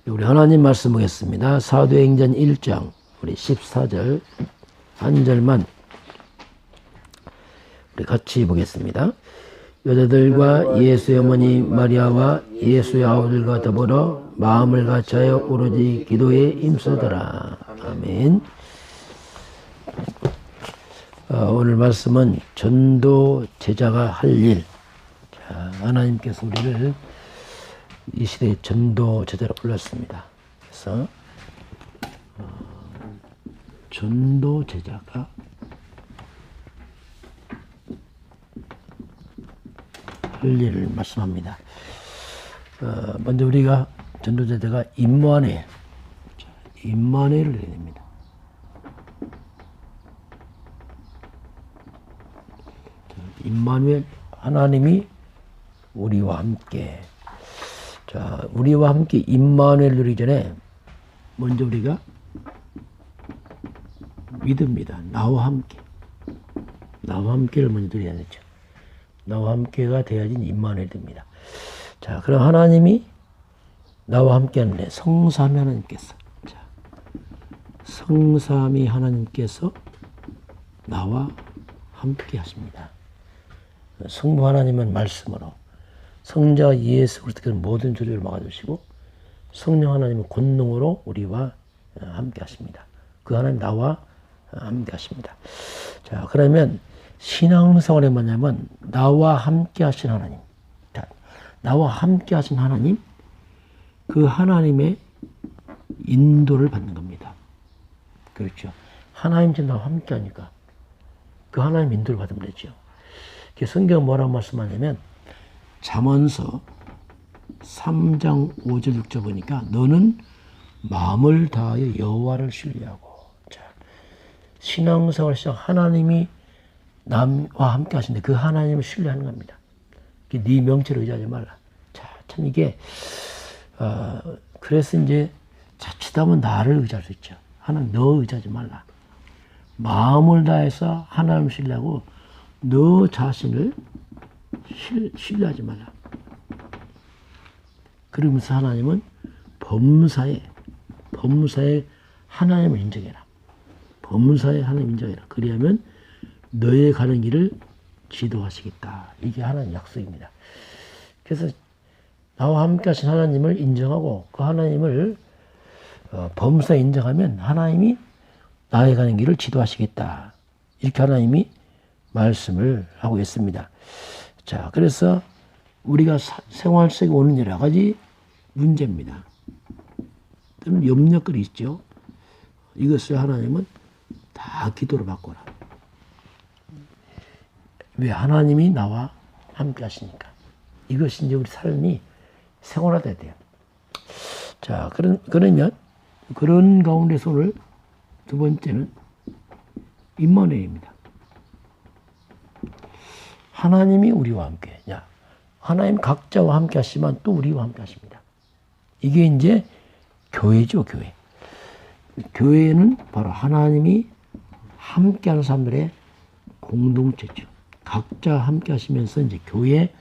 우리 하나님 말씀 보겠습니다. 사도행전 1장 우리 14절 한 절만 우리 같이 보겠습니다. 여자들과 예수의 어머니 마리아와 예수의 아우들과 더불어 마음을 같이하여 오로지 기도에 힘쓰더라. 아멘. 오늘 말씀은 전도 제자가 할 일. 하나님께서 우리를 이 시대의 전도 제자로 불렀습니다. 그래서 전도 제자가 할 일을 말씀합니다. 먼저 우리가 전도 제자가 임마누엘, 임마누엘을 해야 됩니다. 임마누엘, 하나님이 우리와 함께. 자, 우리와 함께 임마누엘 누리기 전에 먼저 우리가 믿습니다. 나와 함께. 나와 함께를 먼저 누려야 되죠. 나와 함께가 돼야지 임마누엘 됩니다. 자, 그럼 하나님이 나와 함께 하는데 성삼위 하나님께서. 자, 성삼위 하나님께서 나와 함께 하십니다. 성부 하나님은 말씀으로, 성자 예수 그리스도께서 모든 조직을 막아주시고, 성령 하나님은 권능으로 우리와 함께 하십니다. 그 하나님 나와 함께 하십니다. 자, 그러면 신앙생활이 뭐냐면 나와 함께 하신 하나님. 자, 나와 함께 하신 하나님, 그 하나님의 인도를 받는 겁니다. 그렇죠. 하나님 지금 나와 함께 하니까 그 하나님 인도를 받으면 되죠. 성경 뭐라고 말씀하냐면 잠언서 3장 5절 6절 보니까 너는 마음을 다하여 여호와를 신뢰하고. 자, 신앙생활 시작 하나님이 나와 함께 하시는데 그 하나님을 신뢰하는 겁니다. 네 명체를 의지하지 말라. 자, 참 이게 그래서 이제 자칫하면 나를 의지할 수 있죠. 하나님 너 의지하지 말라. 마음을 다해서 하나님을 신뢰하고 너 자신을 신뢰하지 말라. 그러면서 하나님은 범사에 하나님을 인정해라. 범사에 하나님 인정해라. 그리하면 너의 가는 길을 지도하시겠다. 이게 하나님 약속입니다. 그래서 나와 함께 하신 하나님을 인정하고 그 하나님을 범사에 인정하면 하나님이 나의 가는 길을 지도하시겠다. 이렇게 하나님이 말씀을 하고 있습니다. 자, 그래서 우리가 생활 속에 오는 여러 가지 문제입니다. 또는 염려거리 있죠. 이것을 하나님은 다 기도로 바꿔라. 왜? 하나님이 나와 함께 하시니까. 이것이 이제 우리 삶이 생활화돼야 돼요. 자, 그러면 그런 가운데서 오늘 두 번째는 임마누엘입니다. 하나님이 우리와 함께. 야, 하나님 각자와 함께 하시지만 또 우리와 함께 하십니다. 이게 이제 교회죠, 교회. 교회는 바로 하나님이 함께 하는 사람들의 공동체죠. 각자 함께 하시면서 이제 교회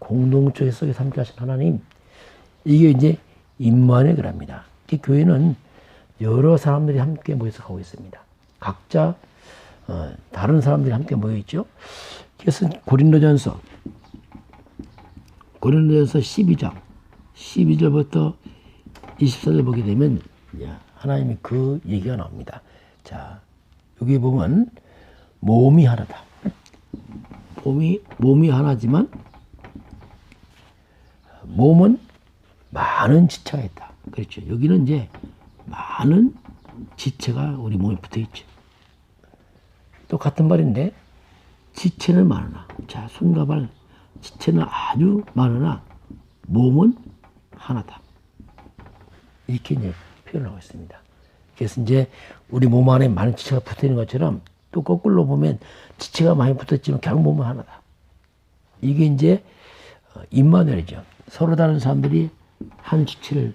공동체 속에서 함께 하신 하나님. 이게 이제 임마누엘이랍니다. 교회는 여러 사람들이 함께 모여서 가고 있습니다. 각자 다른 사람들이 함께 모여 있죠. 그래서 고린도전서 12장 12절부터 24절 보게 되면 하나님이 그 얘기가 나옵니다. 자, 여기 보면 몸이 하나다. 몸이 하나지만 몸은 많은 지체가 있다. 그렇죠. 여기는 이제 많은 지체가 우리 몸에 붙어 있죠. 또 같은 말인데 지체는 많으나, 자, 손과 발 지체는 아주 많으나 몸은 하나다. 이렇게 이제 표현하고 있습니다. 그래서 이제 우리 몸 안에 많은 지체가 붙어 있는 것처럼 또 거꾸로 보면 지체가 많이 붙었지만 결국 몸은 하나다. 이게 이제 임마누엘이죠. 서로 다른 사람들이 한 지체를,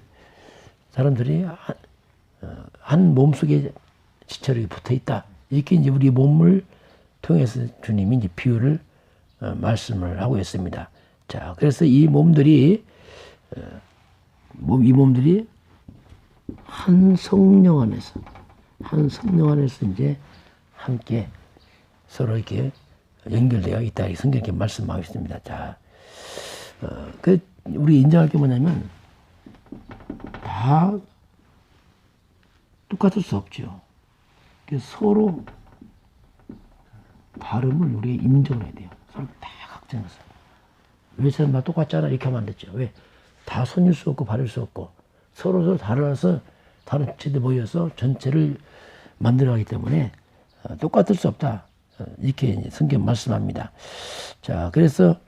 사람들이 한 몸속에 지체로 붙어 있다. 이렇게 이제 우리 몸을 통해서 주님이 이제 비유를 말씀을 하고 있습니다. 자, 그래서 이 몸들이 한 성령 안에서 이제 함께 서로 이렇게 연결되어 있다. 이 성경에 말씀하고 있습니다. 자, 우리 인정할 게 뭐냐면 다 똑같을 수 없죠. 서로 다름을 우리가 인정을 해야 돼요. 서로 다 각정해서. 왜 사람 다 똑같잖아 이렇게 하면 안 됐죠. 왜? 다 손일 수 없고 발일 수 없고 서로 달라서 다른 지체들 모여서 전체를 만들어가기 때문에 똑같을 수 없다. 이렇게 성경 말씀합니다. 자, 그래서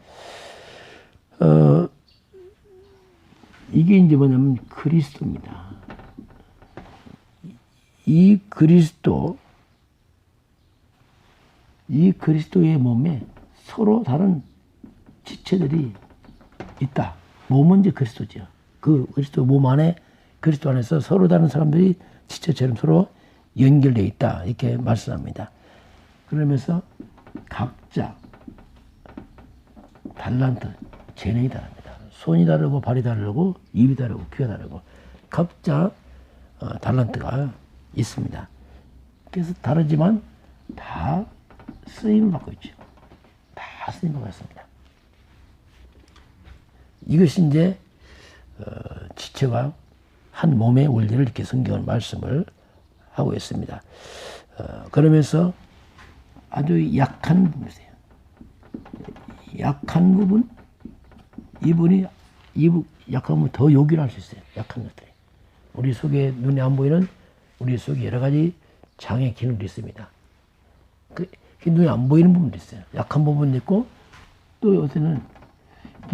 이게 이제 뭐냐면 그리스도입니다. 이 그리스도의 몸에 서로 다른 지체들이 있다. 몸은 이제 그리스도죠. 그 그리스도 몸 안에 그리스도 안에서 서로 다른 사람들이 지체처럼 서로 연결되어 있다. 이렇게 말씀합니다. 그러면서 각자 달란트, 재능이 다릅니다. 손이 다르고 발이 다르고 입이 다르고 귀가 다르고 각자 달란트가 있습니다. 그래서 다르지만 다 쓰임을 받고 있죠. 다 쓰임을 받고 있습니다. 이것이 이제 지체가 한 몸의 원리를 이렇게 성경은 말씀을 하고 있습니다. 그러면서 아주 약한 부분이세요. 약한 부분, 이분이 약한 부분 더 요기를 할 수 있어요. 약한 것들이. 우리 속에 눈에 안 보이는 우리 속에 여러 가지 장애 기능도 있습니다. 그 눈에 안 보이는 부분도 있어요. 약한 부분도 있고 또 요새는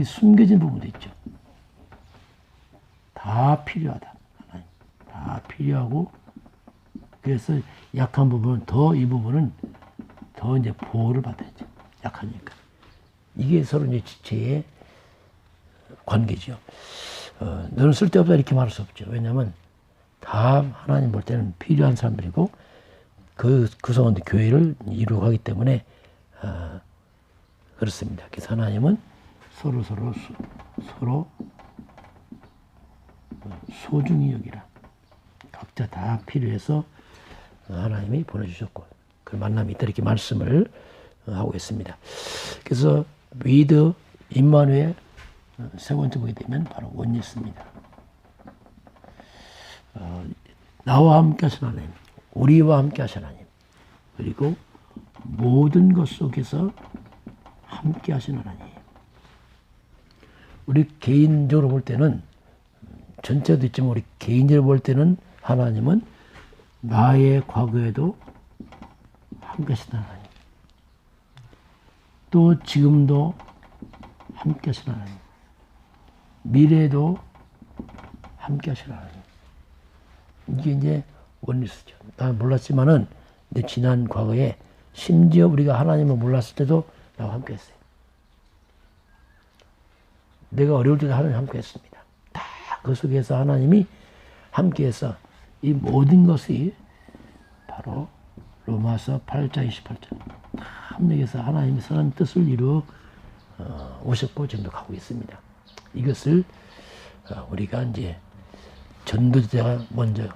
숨겨진 부분도 있죠. 다 필요하다. 다 필요하고 그래서 약한 부분은 이 부분은 더 이제 보호를 받아야죠. 약하니까. 이게 서로 이제 지체의 관계죠. 너는 쓸데없다 이렇게 말할 수 없죠. 왜냐하면 다 하나님 볼 때는 필요한 사람들이고 그 구성원들 교회를 이루어가기 때문에 그렇습니다. 그래서 하나님은 서로 소중히 여기라. 각자 다 필요해서 하나님이 보내주셨고 그 만남이 있다 이렇게 말씀을 하고 있습니다. 그래서 위드 임마누엘 세 번째 보게 되면 바로 원리스입니다. 나와 함께 하신 하나님, 우리와 함께 하신 하나님, 그리고 모든 것 속에서 함께 하신 하나님. 우리 개인적으로 볼 때는 전체도 있지만 우리 개인적으로 볼 때는 하나님은 나의 과거에도 함께 하신 하나님, 또 지금도 함께 하신 하나님, 미래에도 함께 하신 하나님. 이게 이제 원리스죠. 난 몰랐지만은 내 지난 과거에 심지어 우리가 하나님을 몰랐을 때도 나와 함께 했어요. 내가 어려울 때도 하나님 함께 했습니다. 다 그 속에서 하나님이 함께 해서 이 모든 것이 바로 로마서 8장 28절 다 합력해서 하나님의 선한 뜻을 이루어 오셨고 지금도 가고 있습니다. 이것을 우리가 이제 전도자가 먼저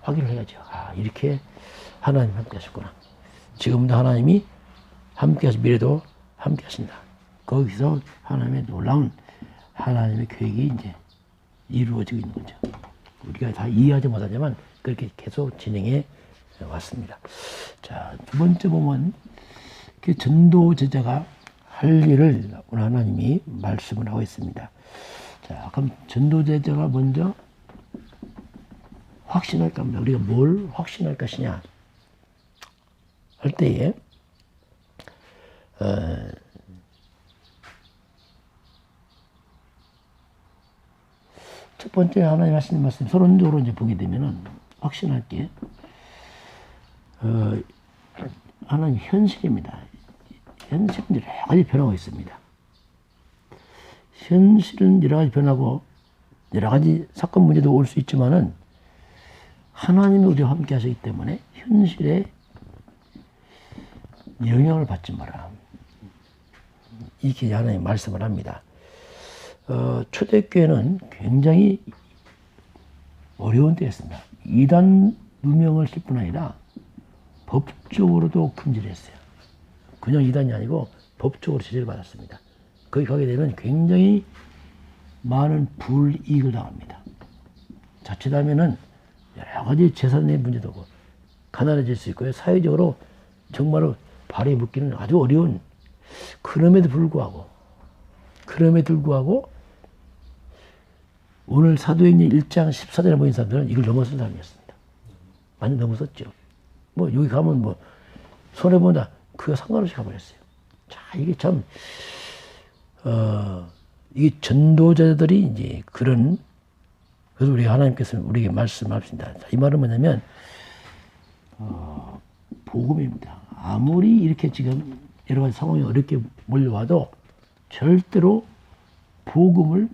확인을 해야죠. 이렇게 하나님 함께 하셨구나. 지금도 하나님이 함께 하신 미래도 함께 하신다. 거기서 하나님의 놀라운 하나님의 계획이 이제 이루어지고 있는 거죠. 우리가 다 이해하지 못하지만 그렇게 계속 진행해 왔습니다. 자, 두 번째 보면 그 전도 제자가 할 일을 오늘 하나님이 말씀을 하고 있습니다. 자, 그럼 전도 제자가 먼저 확신할 겁니다. 우리가 뭘 확신할 것이냐 할 때에 첫 번째 하나님 하시는 말씀 서론적으로 이제 보게 되면은 확신할 게 하나님 현실입니다. 현실은 여러 가지 변하고 있습니다. 현실은 여러 가지 변하고 여러 가지 사건 문제도 올 수 있지만은 하나님이 우리와 함께 하시기 때문에 현실에 영향을 받지 마라. 이렇게 하나님 말씀을 합니다. 초대교회는 굉장히 어려운 때였습니다. 이단 누명을 쓸 뿐 아니라 법적으로도 금지를 했어요. 그냥 이단이 아니고 법적으로 제재를 받았습니다. 거기 가게 되면 굉장히 많은 불이익을 당합니다. 자칫하면은 여러 가지 재산의 문제도 오고 가난해질 수 있고요. 사회적으로 정말로 발이 묶이는 아주 어려운, 그럼에도 불구하고 오늘 사도행전 1장 14절에 모인 사람들은 이걸 넘어선 사람이었습니다. 많이 넘어섰죠. 뭐 여기 가면 뭐 손해본다, 그거 상관없이 가버렸어요. 자, 이게 참 이게 전도자들이 이제 그런, 그래서 우리 하나님께서 우리에게 말씀하십니다. 이 말은 뭐냐면 복음입니다. 아무리 이렇게 지금 여러 가지 상황이 어렵게 몰려와도 절대로 복음을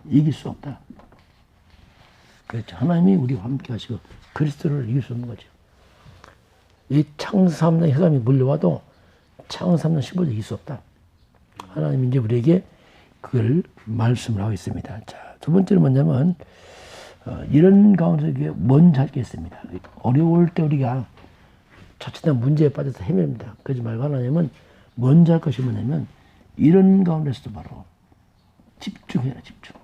이길 수 없다. 그렇죠. 하나님이 우리와 함께 하시고 그리스도를 이길 수 없는 거죠. 이 창세 3년 흑암이 몰려와도 창세 3년 15도 이길 수 없다. 하나님이 이제 우리에게 그걸 말씀을 하고 있습니다. 자, 두 번째는 뭐냐면 이런 가운데 먼저 할 게 있습니다. 어려울 때 우리가 자칫한 문제에 빠져서 헤맵니다. 그러지 말고 하나님은 먼저 할 것이 뭐냐면 이런 가운데서도 바로 집중해라, 집중.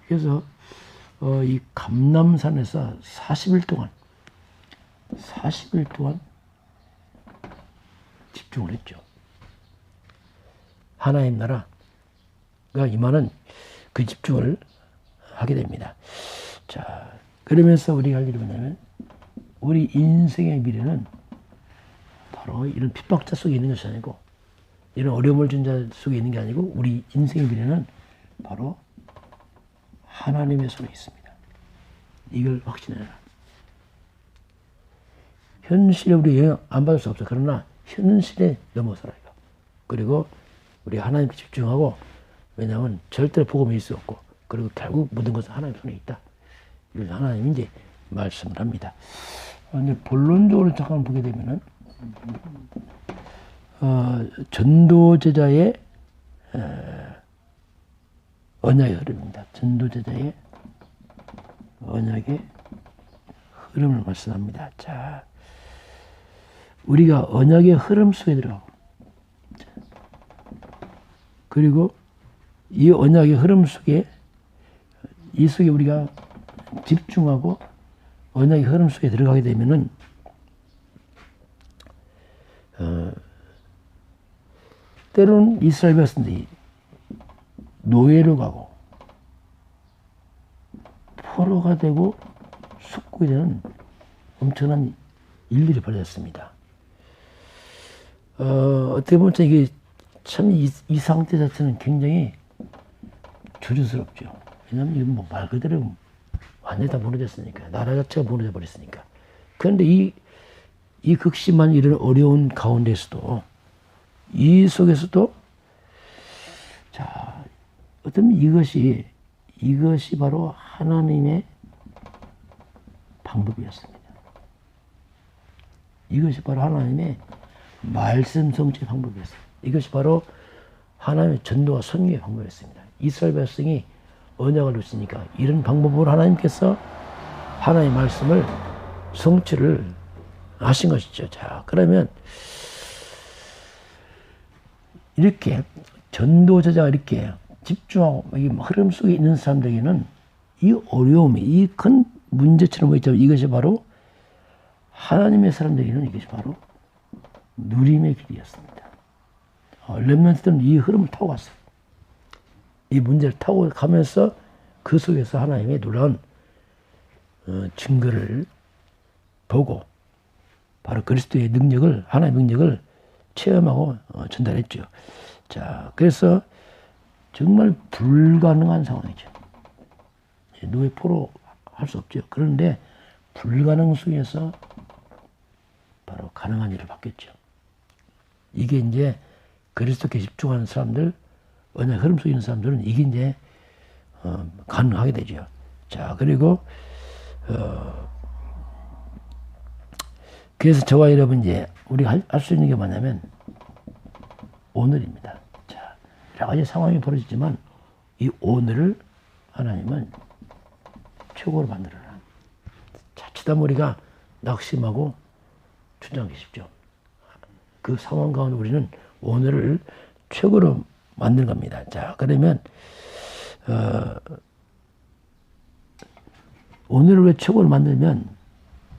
그래서 이 감람산에서 40일 동안 집중을 했죠. 하나님 나라가 임하는 그 집중을 하게 됩니다. 자, 그러면서 우리가 할 일이 뭐냐면 우리 인생의 미래는 바로 이런 핍박자 속에 있는 것이 아니고 이런 어려움을 준 자 속에 있는 게 아니고 우리 인생의 미래는 바로 하나님의 손에 있습니다. 이걸 확신해라. 현실에 우리 영향 안 받을 수 없어. 그러나 현실에 넘어서라. 이거. 그리고 우리 하나님께 집중하고, 왜냐하면 절대로 복음이 있을 수 없고, 그리고 결국 모든 것은 하나님 손에 있다. 이걸 하나님이 이제 말씀을 합니다. 이제 본론적으로 잠깐 보게 되면은 전도제자의 언약의 흐름입니다. 전도제자의 언약의 흐름을 말씀합니다. 자, 우리가 언약의 흐름 속에 들어가고, 그리고 이 언약의 흐름 속에, 이 속에 우리가 집중하고 언약의 흐름 속에 들어가게 되면은 때로는 이스라엘 백성들이 노예로 가고 포로가 되고 숙국이 되는 엄청난 일들이 벌어졌습니다. 어떻게 보면 이게 참 이 상태 자체는 굉장히 조주스럽죠. 왜냐하면 이건 뭐 말 그대로 완전히 다 무너졌으니까, 나라 자체가 무너져 버렸으니까. 그런데 이 극심한 이런 어려운 가운데서도, 이 속에서도, 자, 어쩌면 이것이 바로 하나님의 방법이었습니다. 이것이 바로 하나님의 말씀 성취의 방법이었습니다. 이것이 바로 하나님의 전도와 선교의 방법이었습니다. 이스라엘 백성이 언약을 놓치니까 이런 방법으로 하나님께서 하나님의 말씀을 성취를 하신 것이죠. 자, 그러면 이렇게 전도자가 이렇게 집중하고 이 흐름 속에 있는 사람들에게는 이 어려움이, 이 큰 문제처럼 보이지만 이것이 바로 하나님의 사람들에게는 이것이 바로 누림의 길이었습니다. 렘넌트들은 이 흐름을 타고 갔어요. 이 문제를 타고 가면서 그 속에서 하나님의 놀라운 증거를 보고 바로 그리스도의 능력을, 하나님의 능력을 체험하고 전달했죠. 자, 그래서 정말 불가능한 상황이죠. 노예 포로 할 수 없죠. 그런데 불가능 속에서 바로 가능한 일을 바뀌었죠. 이게 이제 그리스도께 집중하는 사람들, 언약 흐름 속에 있는 사람들은 이게 이제 가능하게 되죠. 자, 그리고 그래서 저와 여러분 이제 우리가 할 수 있는 게 뭐냐면 오늘입니다. 자, 여러 가지 상황이 벌어지지만 이 오늘을 하나님은 최고로 만들어라. 자칫하면 우리가 낙심하고 주저하기 쉽죠. 그 상황 가운데 우리는 오늘을 최고로 만드는 겁니다. 자, 그러면 오늘을 왜 최고로 만들면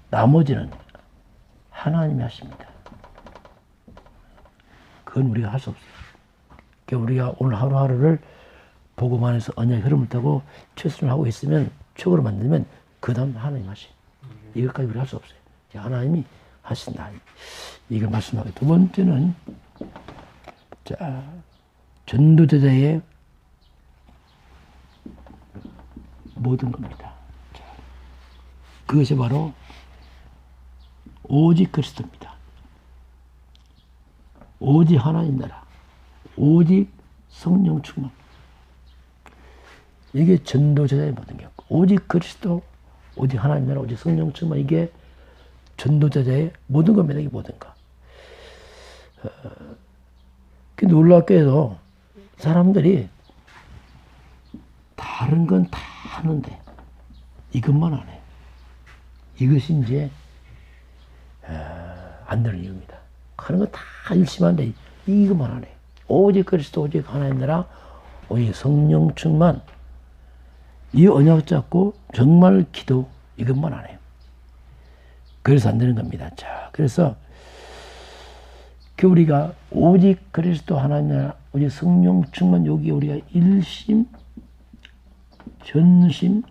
나머지는 하나님이 하십니다. 그건 우리가 할 수 없어요. 그러니까 우리가 오늘 하루하루를 복음 안에서 언약의 흐름을 타고 최선을 하고 있으면 최고로 만들면 그 다음 하나님 하시. 이것까지 우리가 할 수 없어요. 하나님이 하신다. 이걸 말씀하고 두 번째는 자 전도제자의 모든 겁니다. 자, 그것이 바로 오직 그리스도입니다. 오직 하나님 나라, 오직 성령 충만. 이게 전도제자의 모든 게 오직 그리스도, 오직 하나님 나라, 오직 성령 충만. 이게 전도제자의 모든 겁니다. 이게 모든 거. 놀랍게도 사람들이 다른 건 다 하는데 이것만 안 해요. 이것이 이제 안 되는 이유입니다. 하는 거 다 열심히 하는데 이것만 안 해요. 오직 그리스도, 오직 하나님 나라, 오직 성령 충만. 이 언약 잡고 정말 기도 이것만 안 해요. 그래서 안 되는 겁니다. 자, 그래서 우리가 오직 그리스도 하나님, 오직 성령 충만, 여기 우리가 일심, 전심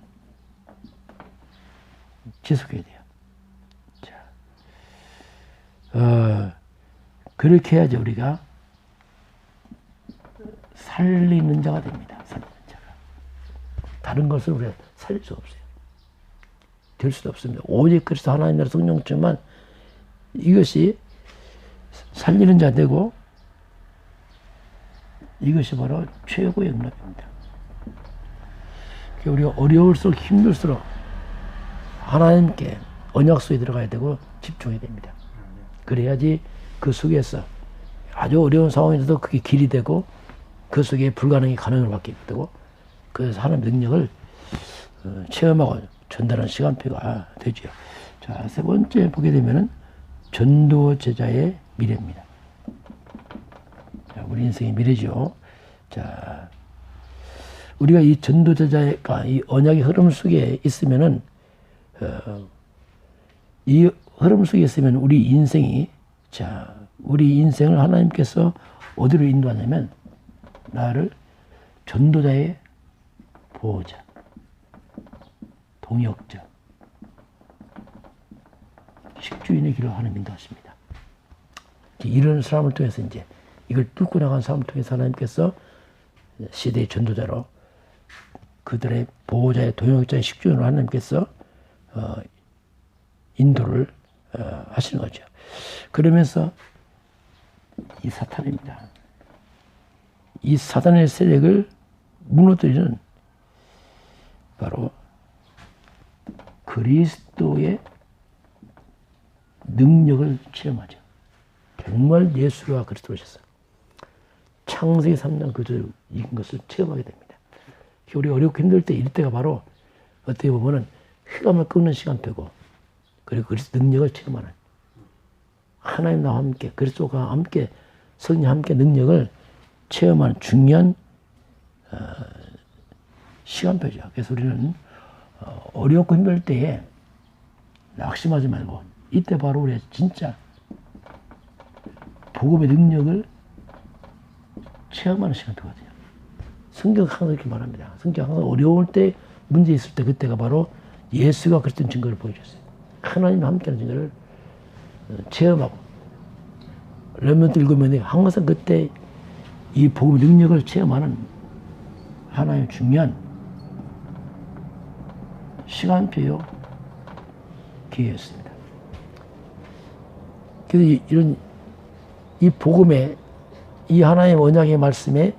지속해야 돼요. 자, 그렇게 해야지 우리가 살리는 자가 됩니다. 살리는 자가. 다른 것을 우리가 살릴 수 없어요. 될 수도 없습니다. 오직 그리스도 하나님 나라 성령 충만, 이것이 살리는 자 되고 이것이 바로 최고의 응답입니다. 우리가 어려울수록 힘들수록 하나님께 언약 속에 들어가야 되고 집중해야 됩니다. 그래야지 그 속에서 아주 어려운 상황에서도 그게 길이 되고 그 속에 불가능이 가능을 받게 되고 그래서 하나님의 능력을 체험하고 전달하는 시간표가 되죠. 자, 세 번째 보게 되면은 전도 제자의 미래입니다. 자, 우리 인생의 미래죠. 자, 우리가 이 전도 제자가 이 언약의 흐름 속에 있으면은 이 흐름 속에 있으면 우리 인생이 자, 우리 인생을 하나님께서 어디로 인도하냐면 나를 전도자의 보호자, 동역자, 식주인의 길을 하나님 인도하십니다. 이런 사람을 통해서 이제 이걸 뚫고 나간 사람을 통해서 하나님께서 시대의 전도자로 그들의 보호자의 동역자의 식주인으로 하나님께서 인도를 하시는 거죠. 그러면서 이 사탄입니다. 이 사탄의 세력을 무너뜨리는 바로 그리스도의 능력을 체험하죠. 정말 예수가 그리스도로 오셨어요. 창세기 3장 그들을 이긴 것을 체험하게 됩니다. 우리 어렵고 힘들 때 이럴 때가 바로 어떻게 보면은 흑암을 꺾는 시간표고 그리고 그리스도 능력을 체험하는 하나님 나와 함께 그리스도가 함께 성령 함께 능력을 체험하는 중요한 시간표죠. 그래서 우리는 어렵고 힘들 때에 낙심하지 말고 이때 바로 우리가 진짜 복음의 능력을 체험하는 시간표가 돼요. 성경 항상 이렇게 말합니다. 성경 항상 어려울 때 문제 있을 때 그때가 바로 예수가 그랬던 증거를 보여줬어요. 하나님과 함께하는 증거를 체험하고 렘넌트 읽으면 항상 그때 이 복음의 능력을 체험하는 하나의 중요한 시간표요 기회였습니다. 그래서 이런 이 복음에 이 하나의 언약의 말씀에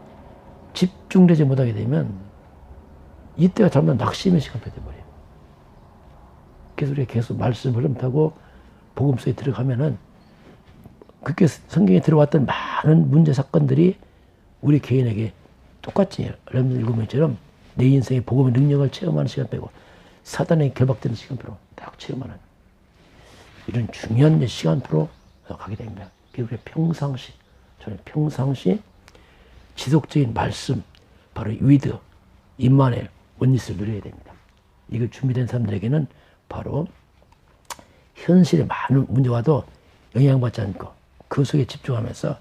집중되지 못하게 되면 이때가 잘못 낙심의 시간표 되어버려요. 그래서 우리가 계속 말씀을 흐름타고 복음 속에 들어가면은 그렇게 성경에 들어왔던 많은 문제 사건들이 우리 개인에게 똑같이 렘넌트 읽으면처럼 내 인생의 복음의 능력을 체험하는 시간 빼고 사단에게 결박되는 시간표로 딱 체험하는 이런 중요한 시간표로 가게 됩니다. 우리 평상시, 저는 평상시 지속적인 말씀, 바로 위드, 임마누엘, 원리스를 누려야 됩니다. 이거 준비된 사람들에게는 바로 현실에 많은 문제와도 영향받지 않고 그 속에 집중하면서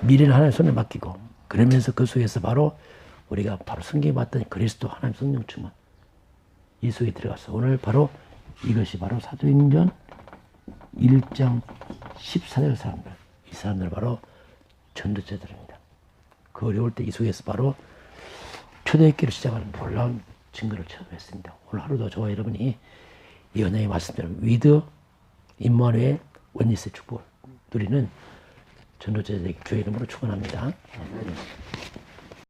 미래는 하나님의 손에 맡기고 그러면서 그 속에서 바로 우리가 바로 성경에 봤던 그리스도 하나님 성령 충만 이 속에 들어가서 오늘 바로 이것이 바로 사도행전 1장 14절 사람들, 이 사람들 바로 전도자들입니다. 그 어려울 때 이 속에서 바로 초대교회를 시작하는 놀라운 증거를 체험했습니다. 오늘 하루도 저와 여러분이 이 연예의 말씀대로 위드, 임마누엘, 원리스의 축복을 누리는 전도자들에게 주의 이름으로 축원합니다.